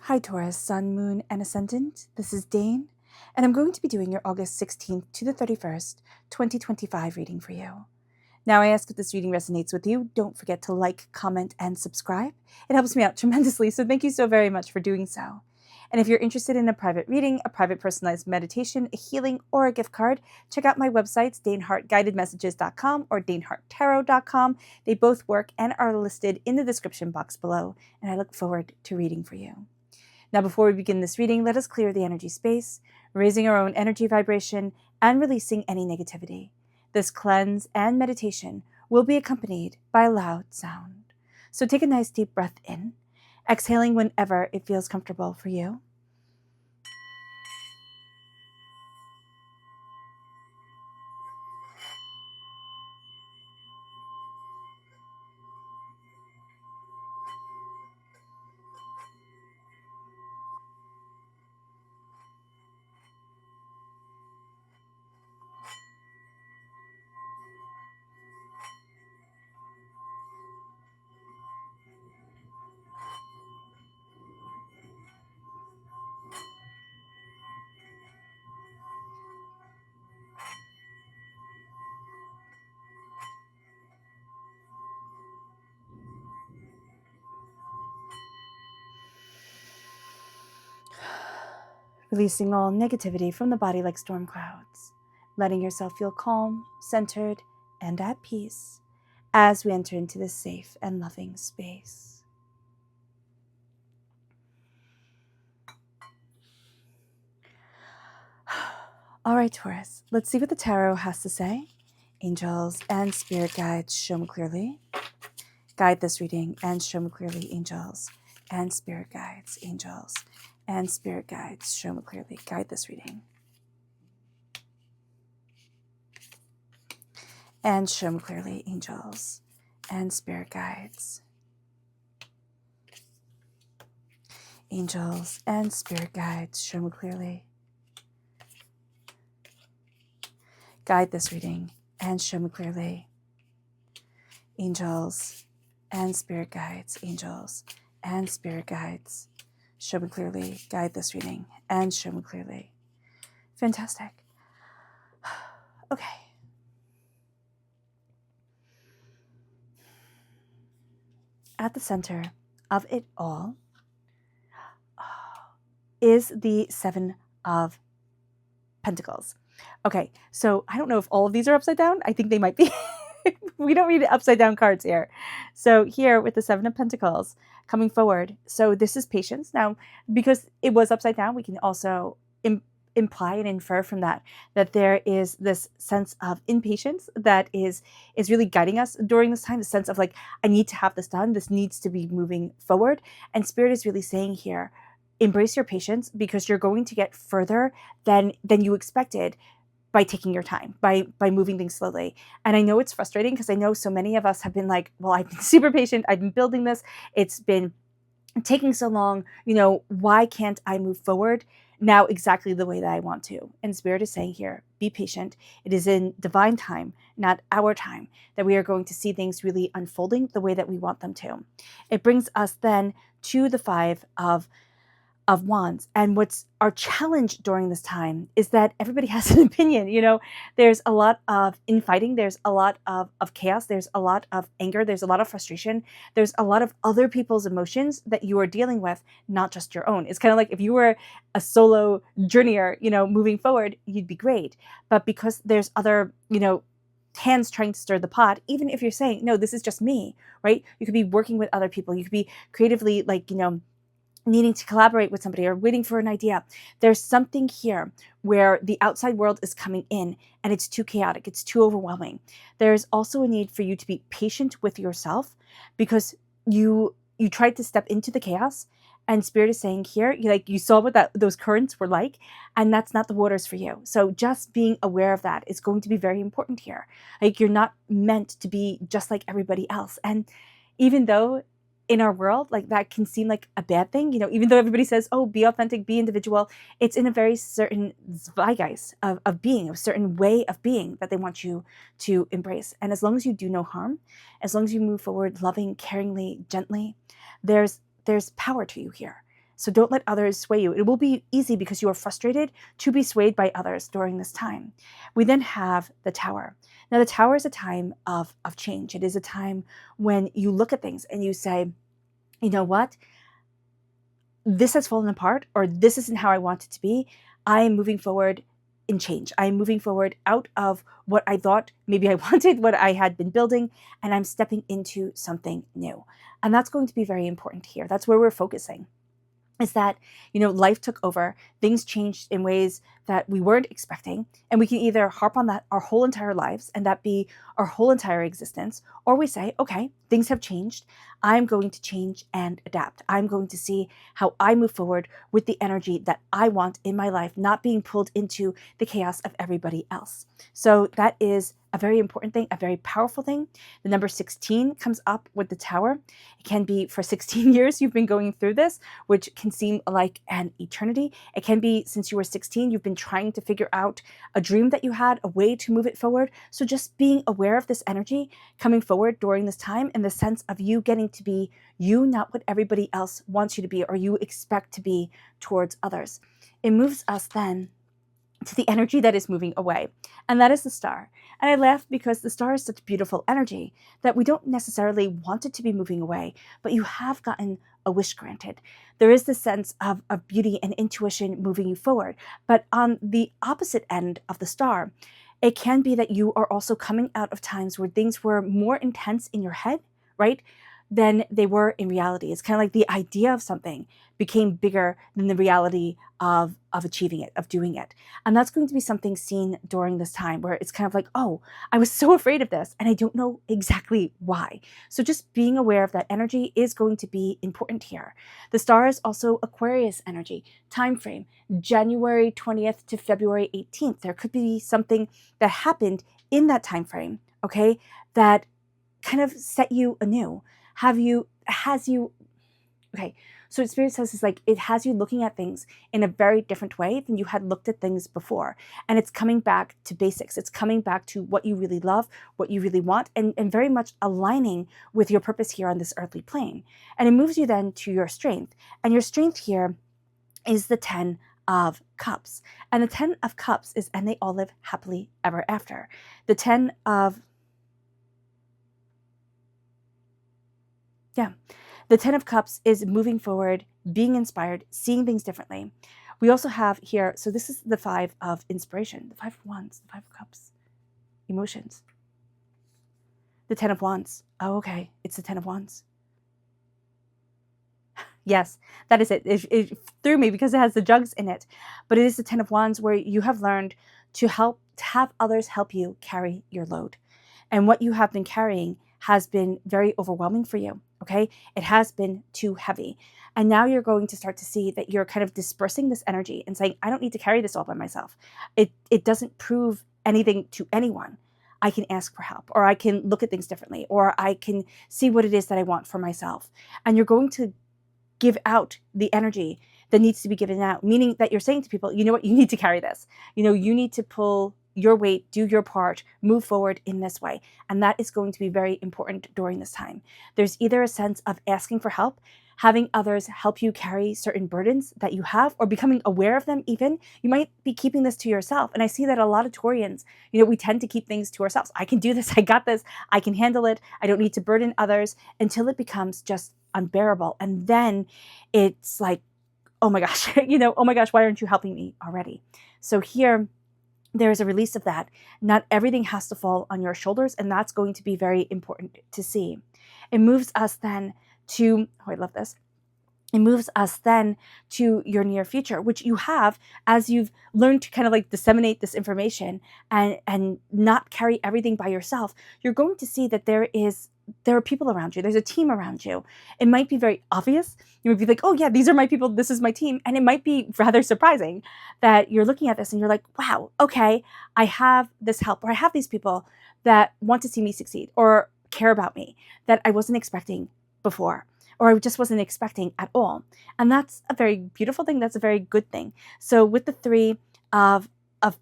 Hi Taurus, Sun, Moon, and Ascendant. This is Dane, and I'm going to be doing your August 16th to the 31st, 2025 reading for you. Now, I ask if this reading resonates with you, don't forget to like, comment, and subscribe. It helps me out tremendously, so thank you so very much for doing so. And if you're interested in a private reading, a private personalized meditation, a healing, or a gift card, check out my websites, danehartguidedmessages.com or daneharttarot.com. They both work and are listed in the description box below, and I look forward to reading for you. Now, before we begin this reading, let us clear the energy space, raising our own energy vibration and releasing any negativity. This cleanse and meditation will be accompanied by a loud sound. So take a nice deep breath in, exhaling whenever it feels comfortable for you. Releasing all negativity from the body like storm clouds, letting yourself feel calm, centered, and at peace as we enter into this safe and loving space. All right, Taurus, let's see what the tarot has to say. Angels and spirit guides, show me clearly. Guide this reading and show me clearly, angels and spirit guides, angels and spirit guides, show me clearly. Guide this reading and show me clearly, angels and spirit guides, angels and spirit guides, show me clearly. Guide this reading and show me clearly, angels and spirit guides, angels and spirit guides, show me clearly. Guide this reading and show me clearly. Fantastic. Okay. At the center of it all is the Seven of Pentacles. Okay, so I don't know if all of these are upside down. I think they might be. We don't read upside down cards here. So here with the Seven of Pentacles coming forward. So this is patience. Now, because it was upside down, we can also imply and infer from that there is this sense of impatience that is really guiding us during this time. The sense of like, I need to have this done. This needs to be moving forward. And Spirit is really saying here, embrace your patience because you're going to get further than you expected by taking your time, by moving things slowly. And I know it's frustrating because I know so many of us have been like, well, I've been super patient. I've been building this. It's been taking so long. Why can't I move forward now exactly the way that I want to? And Spirit is saying here, be patient. It is in divine time, not our time, that we are going to see things really unfolding the way that we want them to. It brings us then to the Five of Wands. And what's our challenge during this time is that everybody has an opinion. There's a lot of infighting. There's a lot of chaos. There's a lot of anger. There's a lot of frustration. There's a lot of other people's emotions that you are dealing with, not just your own. It's kind of like if you were a solo journeyer, moving forward, you'd be great. But because there's other, hands trying to stir the pot, even if you're saying, no, this is just me, right? You could be working with other people. You could be creatively needing to collaborate with somebody or waiting for an idea. There's something here where the outside world is coming in and it's too chaotic, it's too overwhelming. There's also a need for you to be patient with yourself because you tried to step into the chaos, and Spirit is saying here, you saw what those currents were like, and that's not the waters for you. So just being aware of that is going to be very important here. You're not meant to be just like everybody else. And even though in our world, that can seem like a bad thing, even though everybody says, oh, be authentic, be individual, it's in a very certain zeitgeist of being, a certain way of being that they want you to embrace. And as long as you do no harm, as long as you move forward loving, caringly, gently, there's power to you here. So don't let others sway you. It will be easy because you are frustrated to be swayed by others during this time. We then have the Tower. Now, the Tower is a time of change. It is a time when you look at things and you say, you know what? This has fallen apart, or this isn't how I want it to be. I am moving forward in change. I am moving forward out of what I thought maybe I wanted, what I had been building, and I'm stepping into something new. And that's going to be very important here. That's where we're focusing. Is that, life took over, things changed in ways that we weren't expecting, and we can either harp on that our whole entire lives and that be our whole entire existence, or we say, okay, things have changed. I'm going to change and adapt. I'm going to see how I move forward with the energy that I want in my life, not being pulled into the chaos of everybody else. So that is a very important thing, a very powerful thing. The number 16 comes up with the Tower. It can be for 16 years you've been going through this, which can seem like an eternity. It can be since you were 16, you've been trying to figure out a dream that you had, a way to move it forward. So just being aware of this energy coming forward during this time, in the sense of you getting to be you, not what everybody else wants you to be or you expect to be towards others. It moves us then to the energy that is moving away, and that is the Star. And I laugh because the Star is such beautiful energy that we don't necessarily want it to be moving away, but you have gotten a wish granted. There is this sense of beauty and intuition moving you forward. But on the opposite end of the Star, it can be that you are also coming out of times where things were more intense in your head, right, than they were in reality. It's kind of like the idea of something became bigger than the reality of achieving it, of doing it. And that's going to be something seen during this time where it's kind of like, oh, I was so afraid of this and I don't know exactly why. So just being aware of that energy is going to be important here. The Star is also Aquarius energy, time frame, January 20th to February 18th. There could be something that happened in that time frame, okay, that kind of set you anew. Okay, so what Spirit says is like, it has you looking at things in a very different way than you had looked at things before. And it's coming back to basics. It's coming back to what you really love, what you really want, and very much aligning with your purpose here on this earthly plane. And it moves you then to your strength. And your strength here is the 10 of Cups. And the 10 of Cups is, and they all live happily ever after. The 10 of The 10 of Cups is moving forward, being inspired, seeing things differently. We also have here, so this is the 5 of Inspiration, the 5 of Wands, the 5 of Cups, emotions. The 10 of Wands. Oh, okay. It's the 10 of Wands. Yes, that is it. It threw me because it has the jugs in it. But it is the 10 of Wands where you have learned to have others help you carry your load. And what you have been carrying has been very overwhelming for you, okay? It has been too heavy. And now you're going to start to see that you're kind of dispersing this energy and saying, I don't need to carry this all by myself. It doesn't prove anything to anyone. I can ask for help, or I can look at things differently, or I can see what it is that I want for myself. And you're going to give out the energy that needs to be given out, meaning that you're saying to people, you know what, you need to carry this. You need to pull your weight, do your part, move forward in this way. And that is going to be very important during this time. There's either a sense of asking for help, having others help you carry certain burdens that you have, or becoming aware of them even. You might be keeping this to yourself. And I see that a lot of Taurians, we tend to keep things to ourselves. I can do this, I got this, I can handle it, I don't need to burden others, until it becomes just unbearable. And then it's like, oh my gosh, oh my gosh, why aren't you helping me already? So here, there is a release of that. Not everything has to fall on your shoulders, and that's going to be very important to see. It moves us then to, oh, I love this. It moves us then to your near future, which you have as you've learned to kind of like disseminate this information and not carry everything by yourself. You're going to see that there are people around you. There's a team around you. It might be very obvious. You would be like, oh yeah, these are my people. This is my team. And it might be rather surprising that you're looking at this and you're like, wow, okay, I have this help, or I have these people that want to see me succeed or care about me that I wasn't expecting before, or I just wasn't expecting at all. And that's a very beautiful thing. That's a very good thing. So with the 3 of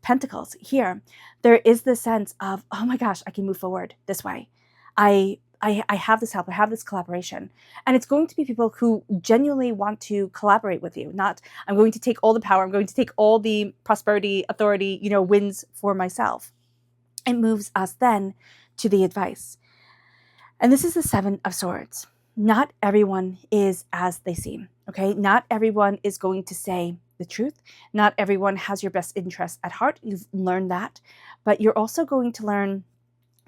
Pentacles here, there is this sense of, oh my gosh, I can move forward this way. I I have this help, I have this collaboration. And it's going to be people who genuinely want to collaborate with you. Not, I'm going to take all the power, I'm going to take all the prosperity, authority, wins for myself. It moves us then to the advice. And this is the Seven of Swords. Not everyone is as they seem, okay? Not everyone is going to say the truth. Not everyone has your best interest at heart. You've learned that. But you're also going to learn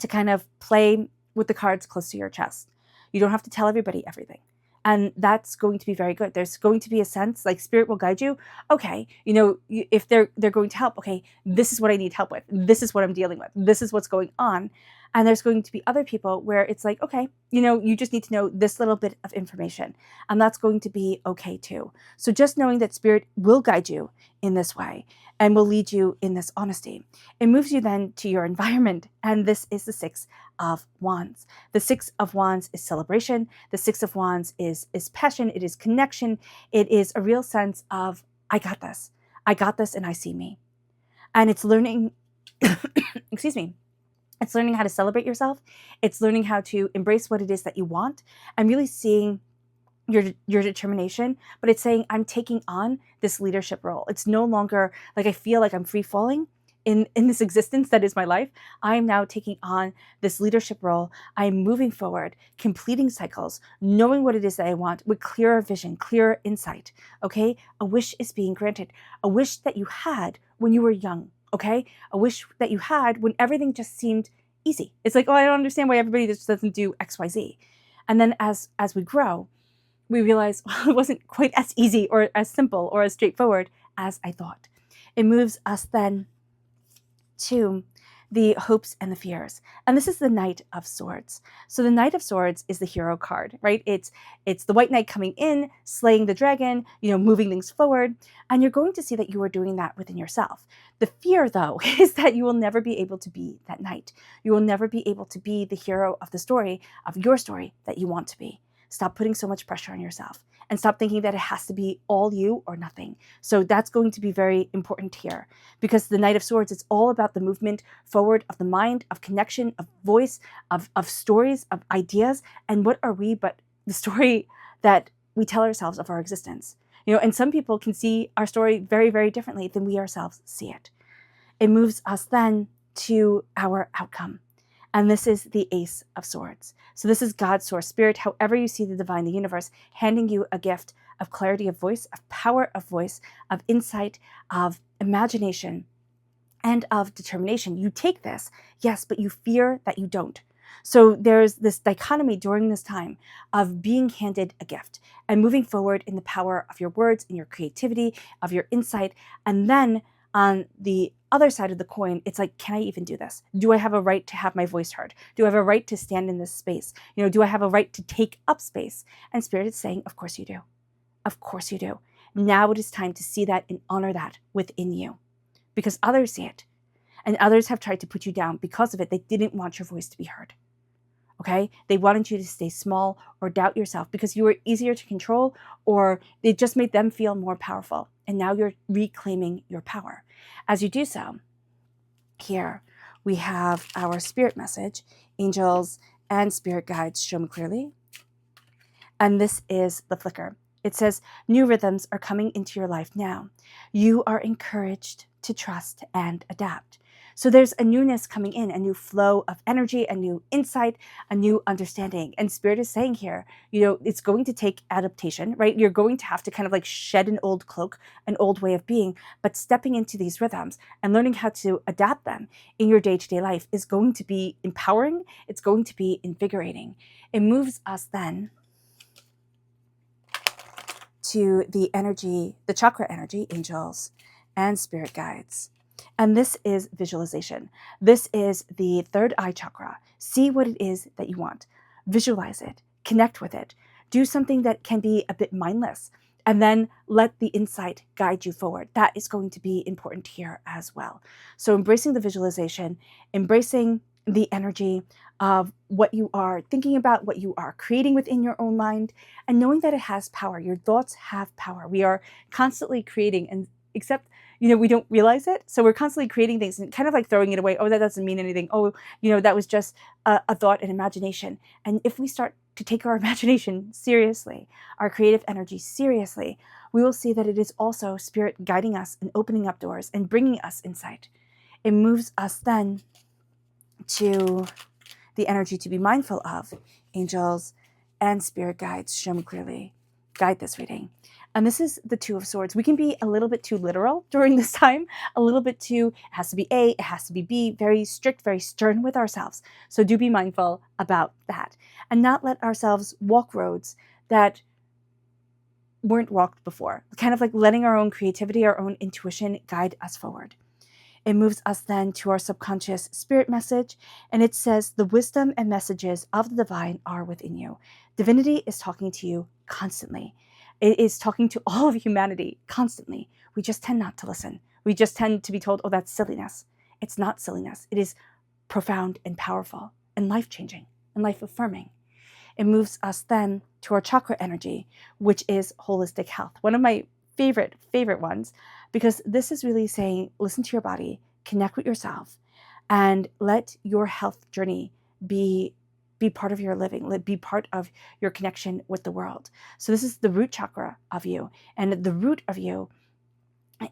to kind of play with the cards close to your chest. You don't have to tell everybody everything. And that's going to be very good. There's going to be a sense like spirit will guide you. Okay, if they're going to help, okay, this is what I need help with. This is what I'm dealing with. This is what's going on. And there's going to be other people where it's like, okay, you just need to know this little bit of information. And that's going to be okay too. So just knowing that spirit will guide you in this way and will lead you in this honesty. It moves you then to your environment. And this is the Six of Wands. The Six of Wands is celebration. The Six of Wands is passion. It is connection. It is a real sense of, I got this. I got this and I see me. And it's learning, excuse me, it's learning how to celebrate yourself. It's learning how to embrace what it is that you want and really seeing your determination. But it's saying, I'm taking on this leadership role. It's no longer like I feel like I'm free falling in this existence that is my life. I am now taking on this leadership role. I am moving forward, completing cycles, knowing what it is that I want with clearer vision, clearer insight. Okay? A wish is being granted. A wish that you had when you were young. Okay? A wish that you had when everything just seemed easy. It's like, oh, I don't understand why everybody just doesn't do X, Y, Z. And then as we grow, we realize, well, it wasn't quite as easy or as simple or as straightforward as I thought. It moves us then to the hopes and the fears. And this is the Knight of Swords. So the Knight of Swords is the hero card, right? It's the white knight coming in, slaying the dragon, moving things forward. And you're going to see that you are doing that within yourself. The fear, though, is that you will never be able to be that knight. You will never be able to be the hero of the story, of your story that you want to be. Stop putting so much pressure on yourself and stop thinking that it has to be all you or nothing. So that's going to be very important here because the Knight of Swords, it's all about the movement forward of the mind, of connection, of voice, of stories, of ideas. And what are we but the story that we tell ourselves of our existence? And some people can see our story very, very differently than we ourselves see it. It moves us then to our outcome. And this is the Ace of Swords. So this is God's source, spirit, however you see the divine, the universe, handing you a gift of clarity of voice, of power of voice, of insight, of imagination, and of determination. You take this, yes, but you fear that you don't. So there's this dichotomy during this time of being handed a gift and moving forward in the power of your words, in your creativity, of your insight, and then on the other side of the coin, it's like, can I even do this? Do I have a right to have my voice heard? Do I have a right to stand in this space? Do I have a right to take up space? And Spirit is saying, of course you do. Of course you do. Now it is time to see that and honor that within you because others see it and others have tried to put you down because of it. They didn't want your voice to be heard. Okay? They wanted you to stay small or doubt yourself because you were easier to control or it just made them feel more powerful. And now you're reclaiming your power. As you do so, here we have our spirit message, angels and spirit guides show me clearly. And this is the flicker. It says, new rhythms are coming into your life now. You are encouraged to trust and adapt. So there's a newness coming in, a new flow of energy, a new insight, a new understanding. And Spirit is saying here, it's going to take adaptation, right? You're going to have to kind of like shed an old cloak, an old way of being, but stepping into these rhythms and learning how to adapt them in your day-to-day life is going to be empowering. It's going to be invigorating. It moves us then to the energy, the chakra energy, angels and spirit guides. And this is visualization. This is the third eye chakra. See what it is that you want. Visualize it. Connect with it. Do something that can be a bit mindless. And then let the insight guide you forward. That is going to be important here as well. So embracing the visualization, embracing the energy of what you are thinking about, what you are creating within your own mind, and knowing that it has power. Your thoughts have power. We are constantly creating and except, we don't realize it. So we're constantly creating things and kind of like throwing it away. Oh, that doesn't mean anything. Oh, that was just a thought and imagination. And if we start to take our imagination seriously, our creative energy seriously, we will see that it is also spirit guiding us and opening up doors and bringing us insight. It moves us then to the energy to be mindful of. Angels and spirit guides, show me clearly, guide this reading. And this is the Two of Swords. We can be a little bit too literal during this time, a little bit too, it has to be A, it has to be B, very strict, very stern with ourselves. So do be mindful about that and not let ourselves walk roads that weren't walked before. Kind of like letting our own creativity, our own intuition guide us forward. It moves us then to our subconscious spirit message, and it says, the wisdom and messages of the divine are within you. Divinity is talking to you constantly. It is talking to all of humanity constantly. We just tend not to listen. We just tend to be told, oh, that's silliness. It's not silliness. It is profound and powerful and life-changing and life-affirming. It moves us then to our chakra energy, which is holistic health. One of my favorite ones, because this is really saying, listen to your body, connect with yourself, and let your health journey be part of your living, be part of your connection with the world. So this is the root chakra of you, and the root of you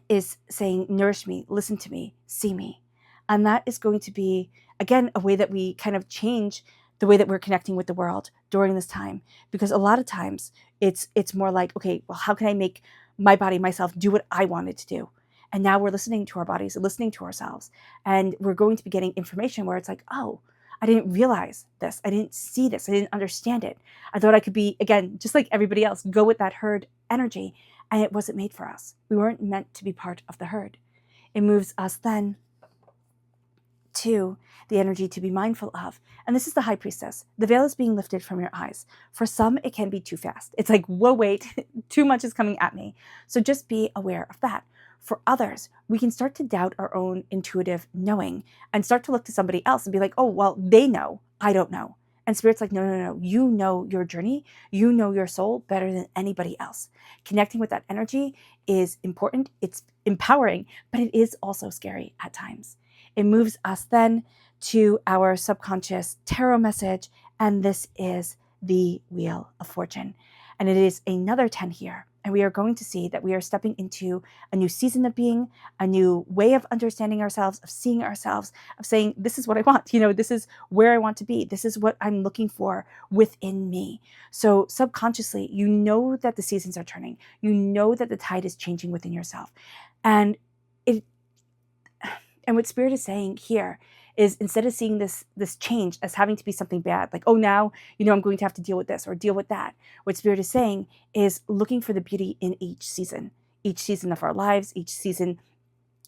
is saying, nourish me, listen to me, see me. And that is going to be, again, a way that we kind of change the way that we're connecting with the world during this time. Because a lot of times it's more like, okay, well, how can I make my body, myself, do what I wanted to do? And now we're listening to our bodies and listening to ourselves. And we're going to be getting information where it's like, oh, I didn't realize this. I didn't see this. I didn't understand it. I thought I could be, again, just like everybody else, go with that herd energy. And it wasn't made for us. We weren't meant to be part of the herd. It moves us then to the energy to be mindful of. And this is the High Priestess. The veil is being lifted from your eyes. For some, it can be too fast. It's like, whoa, wait, too much is coming at me. So just be aware of that. For others, we can start to doubt our own intuitive knowing and start to look to somebody else and be like, oh, well, they know, I don't know. And Spirit's like, no. You know your journey. You know your soul better than anybody else. Connecting with that energy is important. It's empowering, but it is also scary at times. It moves us then to our subconscious tarot message, and this is the Wheel of Fortune. And it is another 10 here. And we are going to see that we are stepping into a new season of being, a new way of understanding ourselves, of seeing ourselves, of saying, this is what I want. This is where I want to be. This is what I'm looking for within me. So subconsciously, you know that the seasons are turning. You know that the tide is changing within yourself. And what Spirit is saying here is, instead of seeing this change as having to be something bad, like, oh, now, I'm going to have to deal with this or deal with that. What Spirit is saying is looking for the beauty in each season of our lives, each season,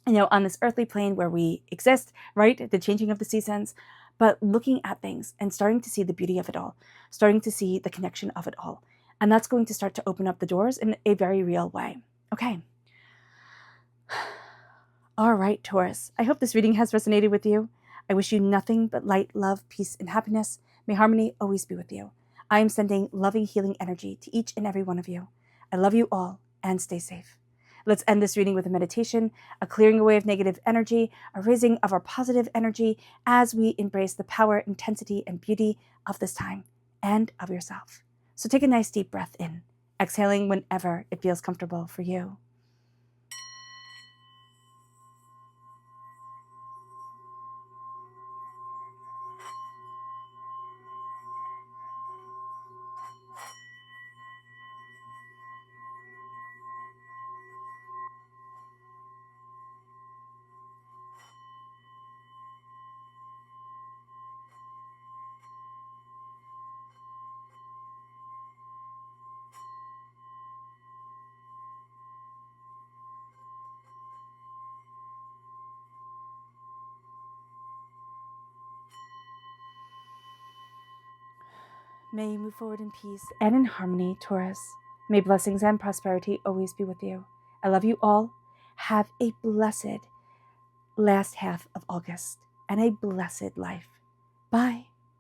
on this earthly plane where we exist, right? The changing of the seasons, but looking at things and starting to see the beauty of it all, starting to see the connection of it all. And that's going to start to open up the doors in a very real way. Okay. All right, Taurus. I hope this reading has resonated with you. I wish you nothing but light, love, peace, and happiness. May harmony always be with you. I am sending loving, healing energy to each and every one of you. I love you all, and stay safe. Let's end this reading with a meditation, a clearing away of negative energy, a raising of our positive energy as we embrace the power, intensity, and beauty of this time and of yourself. So take a nice deep breath in, exhaling whenever it feels comfortable for you. May you move forward in peace and in harmony, Taurus. May blessings and prosperity always be with you. I love you all. Have a blessed last half of August and a blessed life. Bye.